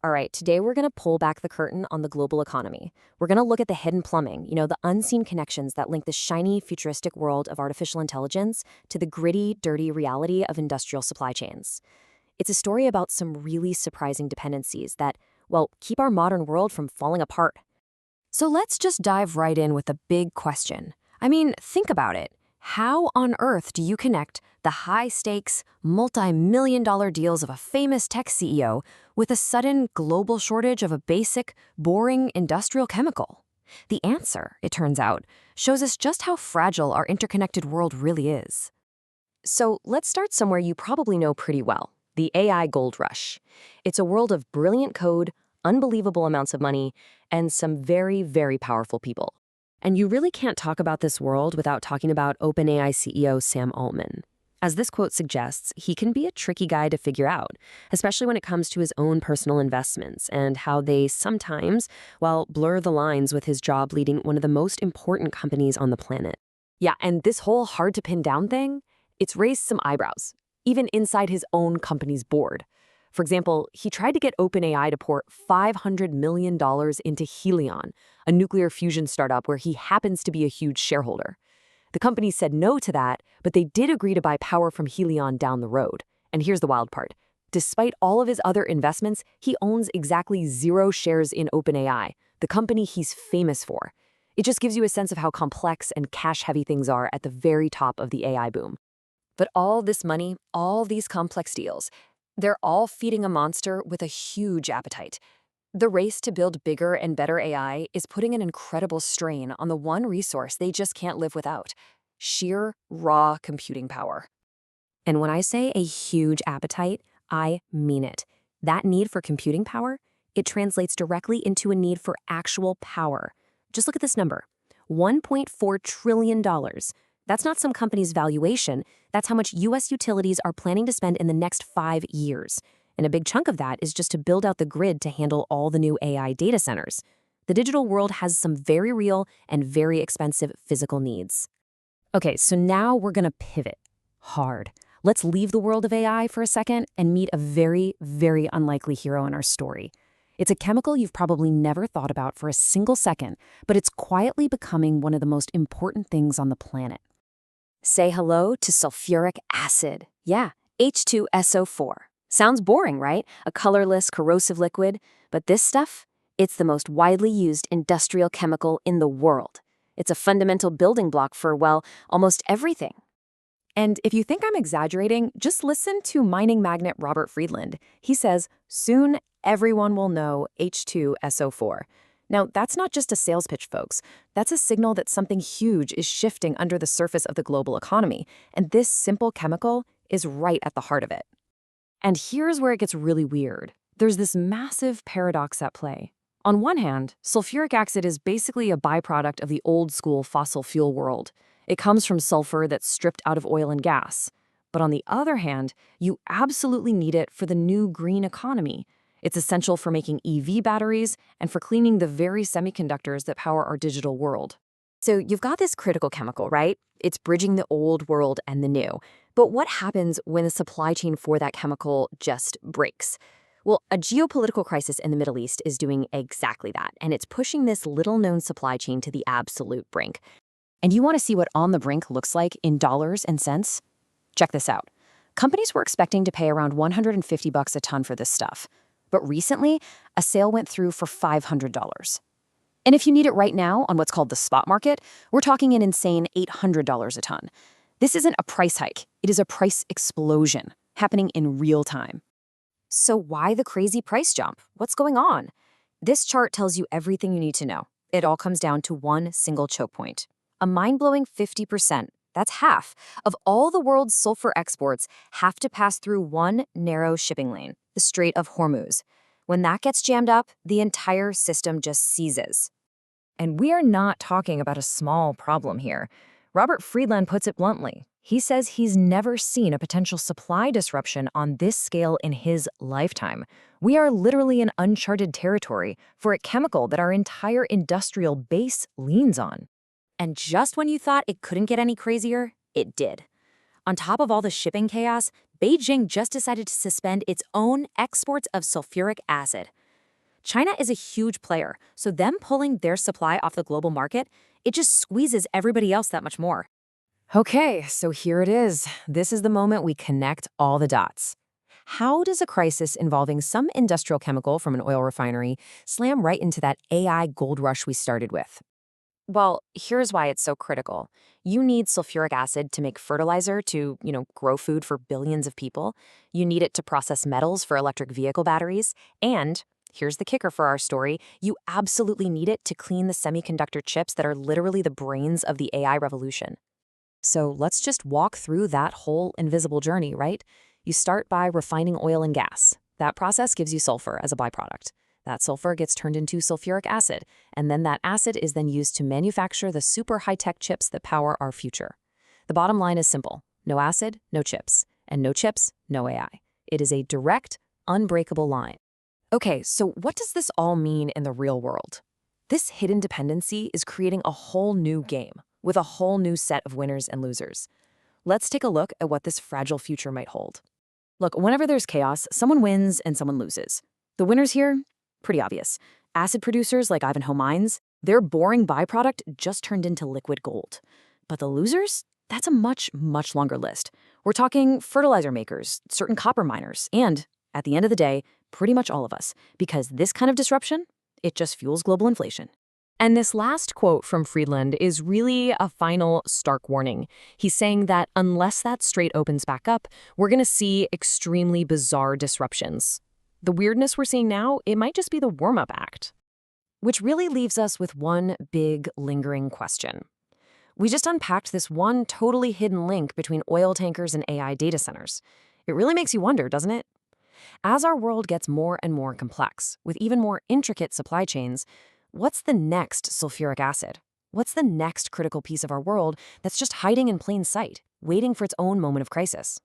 All right, today we're going to pull back the curtain on the global economy. We're going to look at the hidden plumbing, the unseen connections that link the shiny, futuristic world of artificial intelligence to the gritty, dirty reality of industrial supply chains. It's a story about some really surprising dependencies that, well, keep our modern world from falling apart. So let's just dive right in with the big question. I mean, think about it. How on earth do you connect the high-stakes, multi-million-dollar deals of a famous tech CEO with a sudden global shortage of a basic, boring industrial chemical? The answer, it turns out, shows us just how fragile our interconnected world really is. So let's start somewhere you probably know pretty well, the AI gold rush. It's a world of brilliant code, unbelievable amounts of money, and some very, very powerful people. And you really can't talk about this world without talking about OpenAI CEO Sam Altman. As this quote suggests, he can be a tricky guy to figure out, especially when it comes to his own personal investments and how they sometimes, well, blur the lines with his job leading one of the most important companies on the planet. Yeah, and this whole hard-to-pin-down thing, it's raised some eyebrows, even inside his own company's board. For example, he tried to get OpenAI to pour $500 million into Helion, a nuclear fusion startup where he happens to be a huge shareholder. The company said no to that, but they did agree to buy power from Helion down the road. And here's the wild part. Despite all of his other investments, he owns exactly 0 shares in OpenAI, the company he's famous for. It just gives you a sense of how complex and cash-heavy things are at the very top of the AI boom. But all this money, all these complex deals, they're all feeding a monster with a huge appetite. The race to build bigger and better AI is putting an incredible strain on the one resource they just can't live without: sheer, raw computing power. And when I say a huge appetite, I mean it. That need for computing power, it translates directly into a need for actual power. Just look at this number, $1.4 trillion. That's not some company's valuation. That's how much U.S. utilities are planning to spend in the next 5 years. And a big chunk of that is just to build out the grid to handle all the new AI data centers. The digital world has some very real and very expensive physical needs. Okay, so now we're going to pivot hard. Let's leave the world of AI for a second and meet a very, very unlikely hero in our story. It's a chemical you've probably never thought about for a single second, but it's quietly becoming one of the most important things on the planet. Say hello to sulfuric acid. Yeah, H2SO4. Sounds boring, right? A colorless, corrosive liquid. But this stuff, it's the most widely used industrial chemical in the world. It's a fundamental building block for, well, almost everything. And if you think I'm exaggerating, just listen to mining magnate Robert Friedland. He says, soon everyone will know H2SO4. Now, that's not just a sales pitch, folks. That's a signal that something huge is shifting under the surface of the global economy, and this simple chemical is right at the heart of it. And here's where it gets really weird. There's this massive paradox at play. On one hand, sulfuric acid is basically a byproduct of the old-school fossil fuel world. It comes from sulfur that's stripped out of oil and gas. But on the other hand, you absolutely need it for the new green economy. It's essential for making EV batteries and for cleaning the very semiconductors that power our digital world. So you've got this critical chemical, right? It's bridging the old world and the new. But what happens when the supply chain for that chemical just breaks? Well, a geopolitical crisis in the Middle East is doing exactly that, and it's pushing this little-known supply chain to the absolute brink. And you want to see what on the brink looks like in dollars and cents? Check this out. Companies were expecting to pay around $150 a ton for this stuff. But recently, a sale went through for $500. And if you need it right now on what's called the spot market, we're talking an insane $800 a ton. This isn't a price hike. It is a price explosion happening in real time. So why the crazy price jump? What's going on? This chart tells you everything you need to know. It all comes down to one single choke point. A mind-blowing 50%, that's half, of all the world's sulfur exports have to pass through one narrow shipping lane, the Strait of Hormuz. When that gets jammed up, the entire system just seizes. And we are not talking about a small problem here. Robert Friedland puts it bluntly. He says he's never seen a potential supply disruption on this scale in his lifetime. We are literally in uncharted territory for a chemical that our entire industrial base leans on. And just when you thought it couldn't get any crazier, it did. On top of all the shipping chaos, Beijing just decided to suspend its own exports of sulfuric acid. China is a huge player, so them pulling their supply off the global market, it just squeezes everybody else that much more. Okay, so here it is. This is the moment we connect all the dots. How does a crisis involving some industrial chemical from an oil refinery slam right into that AI gold rush we started with? Well, here's why it's so critical. You need sulfuric acid to make fertilizer to, grow food for billions of people. You need it to process metals for electric vehicle batteries. And here's the kicker for our story. You absolutely need it to clean the semiconductor chips that are literally the brains of the AI revolution. So let's just walk through that whole invisible journey, right? You start by refining oil and gas. That process gives you sulfur as a byproduct. That sulfur gets turned into sulfuric acid, and then that acid is then used to manufacture the super high-tech chips that power our future. The bottom line is simple. No acid, no chips. And no chips, no AI. It is a direct, unbreakable line. Okay, so what does this all mean in the real world? This hidden dependency is creating a whole new game, with a whole new set of winners and losers. Let's take a look at what this fragile future might hold. Look, whenever there's chaos, someone wins and someone loses. The winners here? Pretty obvious. Acid producers like Ivanhoe Mines, their boring byproduct just turned into liquid gold. But the losers? That's a much, much longer list. We're talking fertilizer makers, certain copper miners, and, at the end of the day, pretty much all of us. Because this kind of disruption, it just fuels global inflation. And this last quote from Friedland is really a final stark warning. He's saying that unless that strait opens back up, we're going to see extremely bizarre disruptions. The weirdness we're seeing now, it might just be the warm-up act. Which really leaves us with one big, lingering question. We just unpacked this one totally hidden link between oil tankers and AI data centers. It really makes you wonder, doesn't it? As our world gets more and more complex, with even more intricate supply chains, what's the next sulfuric acid? What's the next critical piece of our world that's just hiding in plain sight, waiting for its own moment of crisis?